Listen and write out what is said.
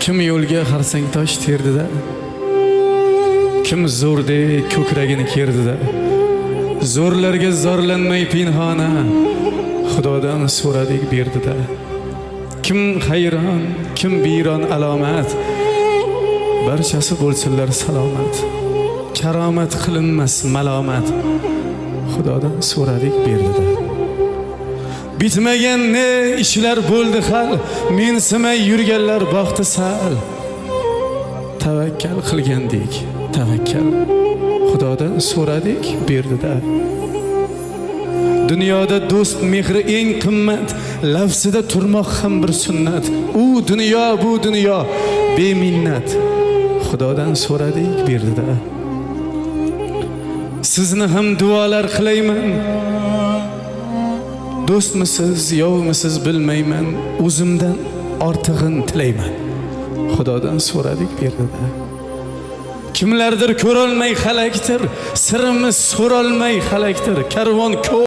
Kim yo'lga xarsang tosh terdida, kim zo'rdek ko'kragini kerdida, zo'rlarga zorlanmay pinhona Xudodan so'radik berdida. Kim hayron, kim biyron alomat, barchasi bo'lsinlar salomat. Karomat qilinmas malomat, Xudodan so'radik berdida. Bitmagan ne ishlar bo'ldi hal, mensimay yurganlar baxti sal. Tavakkal qilgandik, tavakkal Xudodan so'radik berdida. Dunyoda do'st mehri eng qimmat, lafzida turmoq ham bir sunnat. U dunyo bu dunyo beminnat, Xudodan so'radik berdida. Sizni ham duolar qilayman, do'stmisiz, yovmisiz bilmayman, o'zimdan ortig'in tilayman, Xudodan so'radik berdida. Kimlardir ko'rolmay xalakdir, sirimiz so'rolmay xalakdir, karvon ko'p